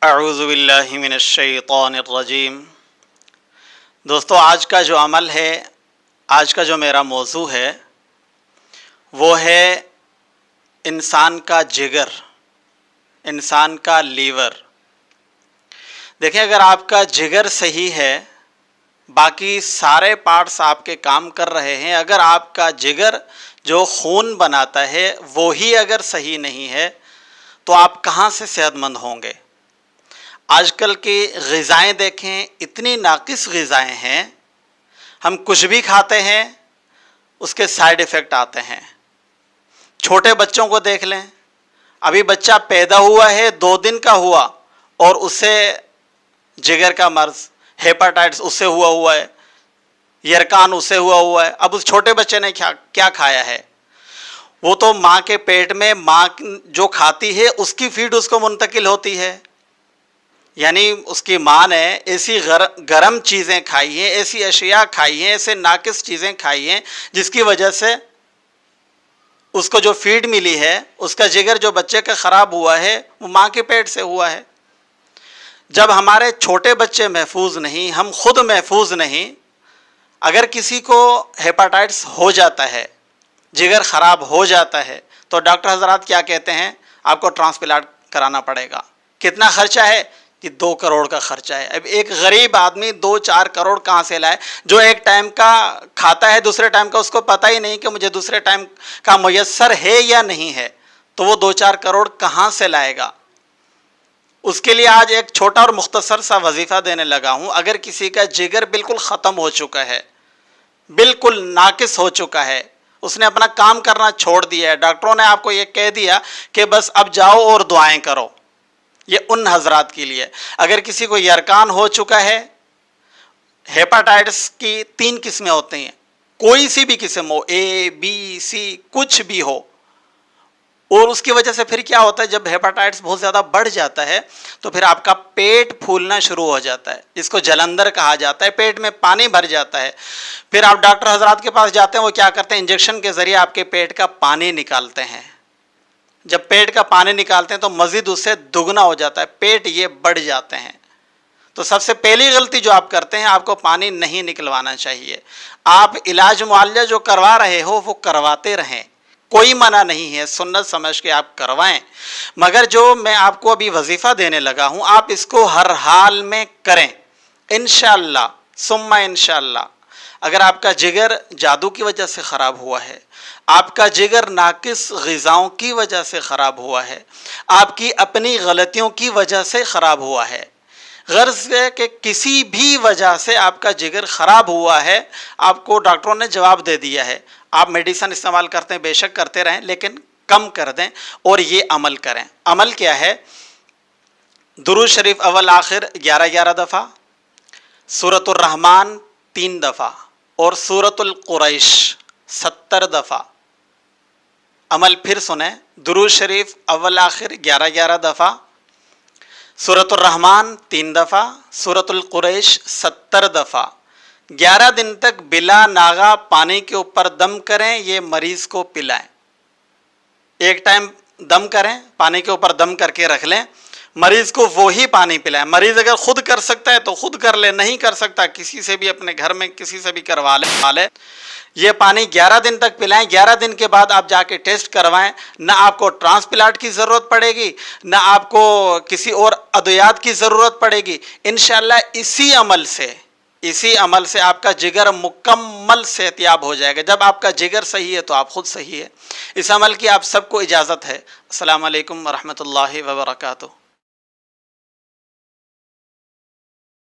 اعوذ باللہ من الشیطان الرجیم۔ دوستو، آج کا جو عمل ہے، آج کا جو میرا موضوع ہے وہ ہے انسان کا جگر، انسان کا لیور۔ دیکھیں، اگر آپ کا جگر صحیح ہے، باقی سارے پارٹس آپ کے کام کر رہے ہیں، اگر آپ کا جگر جو خون بناتا ہے وہی اگر صحیح نہیں ہے تو آپ کہاں سے صحت مند ہوں گے؟ آج کل کی غذائیں دیکھیں، اتنی ناقص غذائیں ہیں، ہم کچھ بھی کھاتے ہیں اس کے سائیڈ ایفیکٹ آتے ہیں۔ چھوٹے بچوں کو دیکھ لیں، ابھی بچہ پیدا ہوا ہے، 2 دن کا ہوا اور اسے جگر کا مرض، ہیپاٹائٹس اس سے ہوا ہے، یرکان اس سے ہوا ہے۔ اب اس چھوٹے بچے نے کیا کھایا ہے؟ وہ تو ماں کے پیٹ میں ماں جو کھاتی ہے اس کی فیڈ اس کو منتقل ہوتی ہے، یعنی اس کی ماں نے ایسی گرم چیزیں کھائی ہیں، ایسی اشیاء کھائی ہیں، ایسے ناقص چیزیں کھائی ہیں جس کی وجہ سے اس کو جو فیڈ ملی ہے، اس کا جگر جو بچے کا خراب ہوا ہے وہ ماں کے پیٹ سے ہوا ہے۔ جب ہمارے چھوٹے بچے محفوظ نہیں، ہم خود محفوظ نہیں، اگر کسی کو ہیپاٹائٹس ہو جاتا ہے، جگر خراب ہو جاتا ہے، تو ڈاکٹر حضرات کیا کہتے ہیں؟ آپ کو ٹرانسپلانٹ کرانا پڑے گا۔ کتنا خرچہ ہے؟ کہ 2 کروڑ کا خرچہ ہے۔ اب ایک غریب آدمی 2-4 کروڑ کہاں سے لائے؟ جو ایک ٹائم کا کھاتا ہے، دوسرے ٹائم کا اس کو پتہ ہی نہیں کہ مجھے دوسرے ٹائم کا میسر ہے یا نہیں ہے، تو وہ 2-4 کروڑ کہاں سے لائے گا؟ اس کے لیے آج ایک چھوٹا اور مختصر سا وظیفہ دینے لگا ہوں۔ اگر کسی کا جگر بالکل ختم ہو چکا ہے، بالکل ناقص ہو چکا ہے، اس نے اپنا کام کرنا چھوڑ دیا ہے، ڈاکٹروں نے آپ کو یہ کہہ دیا کہ بس اب جاؤ اور دعائیں کرو، یہ ان حضرات کے لیے۔ اگر کسی کو یرکان ہو چکا ہے، ہیپاٹائٹس کی 3 قسمیں ہوتی ہیں، کوئی سی بھی قسم ہو، A B C کچھ بھی ہو، اور اس کی وجہ سے پھر کیا ہوتا ہے؟ جب ہیپاٹائٹس بہت زیادہ بڑھ جاتا ہے تو پھر آپ کا پیٹ پھولنا شروع ہو جاتا ہے، جس کو جلندر کہا جاتا ہے، پیٹ میں پانی بھر جاتا ہے۔ پھر آپ ڈاکٹر حضرات کے پاس جاتے ہیں، وہ کیا کرتے ہیں؟ انجیکشن کے ذریعے آپ کے پیٹ کا پانی نکالتے ہیں۔ جب پیٹ کا پانی نکالتے ہیں تو مزید اس سے دگنا ہو جاتا ہے، پیٹ یہ بڑھ جاتے ہیں۔ تو سب سے پہلی غلطی جو آپ کرتے ہیں، آپ کو پانی نہیں نکلوانا چاہیے۔ آپ علاج معالجہ جو کروا رہے ہو وہ کرواتے رہیں، کوئی منع نہیں ہے، سنت سمجھ کے آپ کروائیں، مگر جو میں آپ کو ابھی وظیفہ دینے لگا ہوں، آپ اس کو ہر حال میں کریں انشاءاللہ ثم انشاءاللہ۔ اگر آپ کا جگر جادو کی وجہ سے خراب ہوا ہے، آپ کا جگر ناقص غذاؤں کی وجہ سے خراب ہوا ہے، آپ کی اپنی غلطیوں کی وجہ سے خراب ہوا ہے، غرض ہے کہ کسی بھی وجہ سے آپ کا جگر خراب ہوا ہے، آپ کو ڈاکٹروں نے جواب دے دیا ہے، آپ میڈیسن استعمال کرتے ہیں، بے شک کرتے رہیں، لیکن کم کر دیں اور یہ عمل کریں۔ عمل کیا ہے؟ درود شریف اول آخر 11 دفعہ، سورۃ الرحمن 3 دفعہ اور سورۃ القریش 70 دفعہ۔ عمل پھر سنیں، درود شریف اول آخر 11 دفعہ، سورۃ الرحمن 3 دفعہ، سورۃ القریش 70 دفعہ۔ 11 دن تک بلا ناغہ پانی کے اوپر دم کریں، یہ مریض کو پلائیں۔ ایک ٹائم دم کریں، پانی کے اوپر دم کر کے رکھ لیں، مریض کو وہی پانی پلائیں۔ مریض اگر خود کر سکتا ہے تو خود کر لے، نہیں کر سکتا کسی سے بھی اپنے گھر میں کسی سے بھی کروا لے۔ یہ پانی 11 دن تک پلائیں۔ 11 دن کے بعد آپ جا کے ٹیسٹ کروائیں، نہ آپ کو ٹرانسپلانٹ کی ضرورت پڑے گی، نہ آپ کو کسی اور ادویات کی ضرورت پڑے گی۔ انشاءاللہ اسی عمل سے آپ کا جگر مکمل صحتیاب ہو جائے گا۔ جب آپ کا جگر صحیح ہے تو آپ خود صحیح ہے۔ اس عمل کی آپ سب کو اجازت ہے۔ السلام علیکم ورحمۃ اللہ وبرکاتہ۔